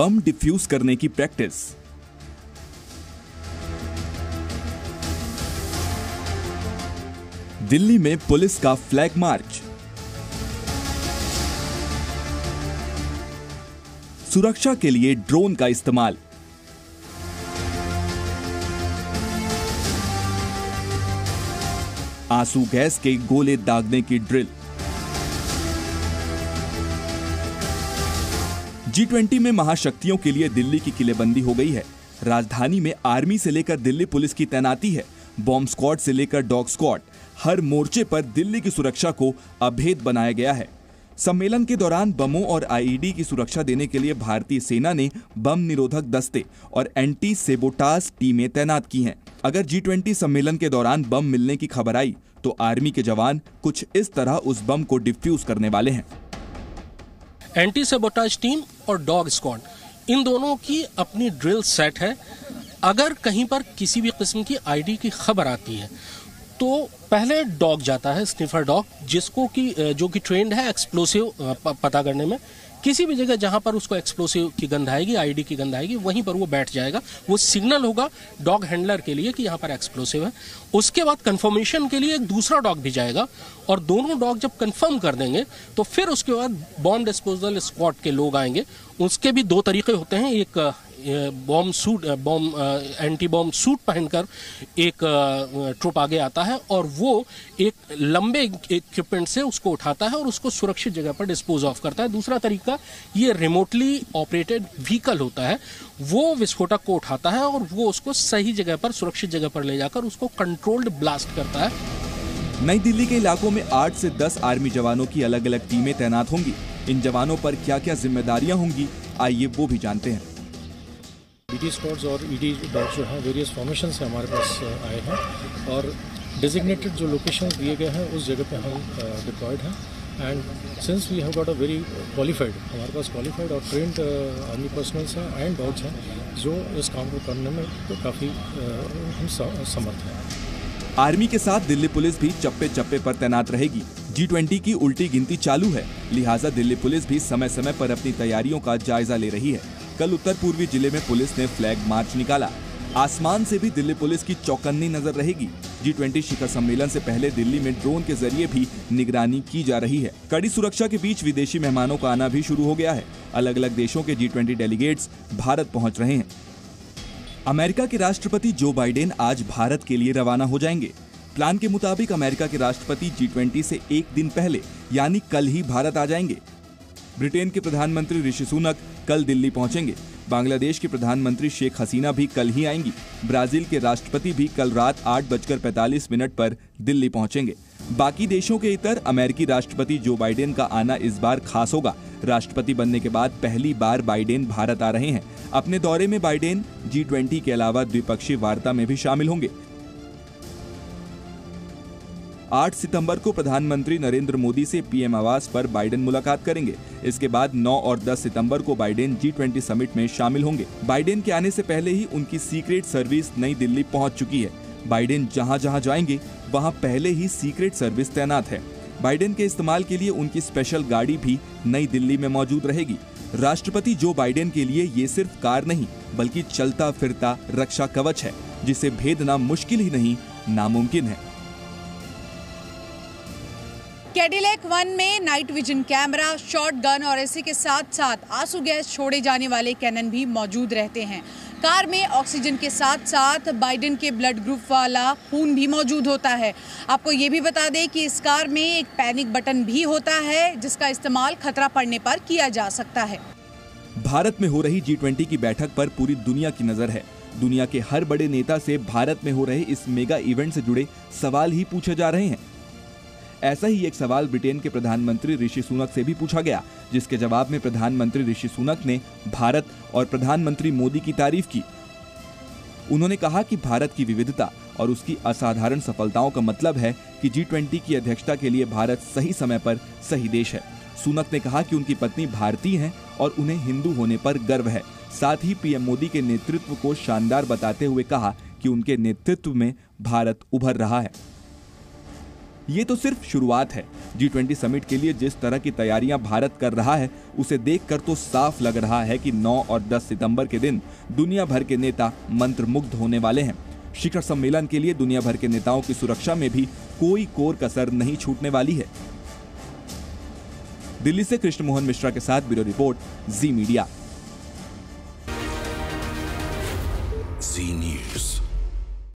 बम diffuse करने की practice. Delhi में पुलिस का फ्लैग मार्च। सुरक्षा के लिए ड्रोन का इस्तेमाल। आंसू गैस के गोले दागने की ड्रिल। G20 में महाशक्तियों के लिए दिल्ली की किलेबंदी हो गई है। राजधानी में आर्मी से लेकर दिल्ली पुलिस की तैनाती है। बॉम्ब स्क्वाड से लेकर डॉग स्क्वाड, हर मोर्चे पर दिल्ली की सुरक्षा को अभेद बनाया गया है। सम्मेलन के दौरान बमों और आईईडी की सुरक्षा देने के लिए भारतीय सेना ने बम निरोधक दस्ते और एंटी सेबोटाज टीमें तैनात की हैं। अगर G20 सम्मेलन के दौरान बम मिलने की खबर आई तो आर्मी के जवान कुछ इस तरह उस बम को डिफ्यूज करने वाले हैं। एंटी सेबोटाज टीम और डॉग स्क्वाड, इन दोनों की अपनी ड्रिल सेट है। अगर कहीं पर किसी भी किस्म की आईडी की खबर आती है तो पहले डॉग जाता है, स्निफर डॉग, जिसको कि जो कि ट्रेंड है एक्सप्लोसिव पता करने में। किसी भी जगह जहां पर उसको एक्सप्लोसिव की गंध आएगी, आईडी की गंध आएगी, वहीं पर वो बैठ जाएगा। वो सिग्नल होगा डॉग हैंडलर के लिए कि यहाँ पर एक्सप्लोसिव है। उसके बाद कंफर्मेशन के लिए एक दूसरा डॉग भी जाएगा और दोनों डॉग जब कंफर्म कर देंगे तो फिर उसके बाद बॉम्ब डिस्पोजल स्क्वाड के लोग आएंगे। उसके भी दो तरीके होते हैं, एक bomb suit, anti bomb suit पहनकर एक ट्रुप आगे आता है और वो एक लंबे इक्विपमेंट से उसको उठाता है और उसको सुरक्षित जगह पर डिस्पोज ऑफ करता है। दूसरा तरीका ये रिमोटली ऑपरेटेड व्हीकल होता है, वो विस्फोटक को उठाता है और वो उसको सही जगह पर, सुरक्षित जगह पर ले जाकर उसको कंट्रोल्ड ब्लास्ट करता है। नई दिल्ली के इलाकों में 8 से 10 आर्मी जवानों की अलग अलग टीमें तैनात होंगी। इन जवानों पर क्या क्या जिम्मेदारियां होंगी, आइए वो भी जानते हैं। BT स्क्वाड्स और ED डॉग जो हैं वेरियस फॉर्मेशन से हमारे पास आए हैं और डेजिग्नेटेड जो लोकेशन दिए गए हैं उस जगह पे हम डिप्लॉयड हैं। And since we have got a very qualified, हमारे पास क्वालिफाइड और ट्रेंड आर्मी पर्सनल्स हैं एंड डॉग्स हैं जो इस काम को करने में तो काफ़ी हम समर्थ हैं। आर्मी के साथ दिल्ली पुलिस भी चप्पे चप्पे पर तैनात रहेगी। G20 की उल्टी गिनती चालू है, लिहाजा दिल्ली पुलिस भी समय समय पर अपनी तैयारियों का जायजा ले रही है। कल उत्तर पूर्वी जिले में पुलिस ने फ्लैग मार्च निकाला। आसमान से भी दिल्ली पुलिस की चौकन्नी नजर रहेगी। G20 शिखर सम्मेलन से पहले दिल्ली में ड्रोन के जरिए भी निगरानी की जा रही है। कड़ी सुरक्षा के बीच विदेशी मेहमानों का आना भी शुरू हो गया है। अलग अलग देशों के G20 डेलीगेट्स भारत पहुंच रहे हैं। अमेरिका के राष्ट्रपति जो बाइडेन आज भारत के लिए रवाना हो जाएंगे। प्लान के मुताबिक अमेरिका के राष्ट्रपति G20 से एक दिन पहले यानी कल ही भारत आ जाएंगे। ब्रिटेन के प्रधानमंत्री ऋषि सुनक कल दिल्ली पहुंचेंगे। बांग्लादेश की प्रधानमंत्री शेख हसीना भी कल ही आएंगी। ब्राजील के राष्ट्रपति भी कल रात 8:45 पर दिल्ली पहुंचेंगे। बाकी देशों के इतर अमेरिकी राष्ट्रपति जो बाइडेन का आना इस बार खास होगा। राष्ट्रपति बनने के बाद पहली बार बाइडेन भारत आ रहे हैं। अपने दौरे में बाइडेन G20 के अलावा द्विपक्षीय वार्ता में भी शामिल होंगे। 8 सितंबर को प्रधानमंत्री नरेंद्र मोदी से पीएम आवास पर बाइडेन मुलाकात करेंगे। इसके बाद 9 और 10 सितंबर को बाइडेन G20 समिट में शामिल होंगे। बाइडेन के आने से पहले ही उनकी सीक्रेट सर्विस नई दिल्ली पहुंच चुकी है। बाइडेन जहां जहां जाएंगे वहां पहले ही सीक्रेट सर्विस तैनात है। बाइडेन के इस्तेमाल के लिए उनकी स्पेशल गाड़ी भी नई दिल्ली में मौजूद रहेगी। राष्ट्रपति जो बाइडेन के लिए ये सिर्फ कार नहीं बल्कि चलता फिरता रक्षा कवच है, जिसे भेदना मुश्किल ही नहीं नामुमकिन है। कैडिलैक 1 में night vision camera, shot gun और इसी के साथ साथ आंसू गैस छोड़े जाने वाले कैनन भी मौजूद रहते हैं। कार में ऑक्सीजन के साथ साथ बाइडेन के ब्लड ग्रुप वाला खून भी मौजूद होता है। आपको ये भी बता दें कि इस कार में एक पैनिक बटन भी होता है जिसका इस्तेमाल खतरा पड़ने पर किया जा सकता है। भारत में हो रही G20 की बैठक पर पूरी दुनिया की नजर है। दुनिया के हर बड़े नेता से भारत में हो रहे इस मेगा इवेंट से जुड़े सवाल ही पूछे जा रहे हैं। ऐसा ही एक सवाल ब्रिटेन के प्रधानमंत्री ऋषि सुनक से भी पूछा गया, जिसके जवाब में प्रधानमंत्री ऋषि सुनक ने भारत और प्रधानमंत्री मोदी की तारीफ की। उन्होंने कहा कि भारत की विविधता और उसकी असाधारण सफलताओं का मतलब है कि G20 की अध्यक्षता के लिए भारत सही समय पर सही देश है। सुनक ने कहा कि उनकी पत्नी भारतीय हैं और उन्हें हिंदू होने पर गर्व है। साथ ही पीएम मोदी के नेतृत्व को शानदार बताते हुए कहा कि उनके नेतृत्व में भारत उभर रहा है। ये तो सिर्फ शुरुआत है। G20 समिट के लिए जिस तरह की तैयारियां भारत कर रहा है उसे देखकर तो साफ लग रहा है कि 9 और 10 सितंबर के दिन दुनिया भर के नेता मंत्रमुग्ध होने वाले हैं। शिखर सम्मेलन के लिए दुनिया भर के नेताओं की सुरक्षा में भी कोई कोर कसर नहीं छूटने वाली है। दिल्ली से कृष्ण मोहन मिश्रा के साथ ब्यूरो रिपोर्ट, जी मीडिया।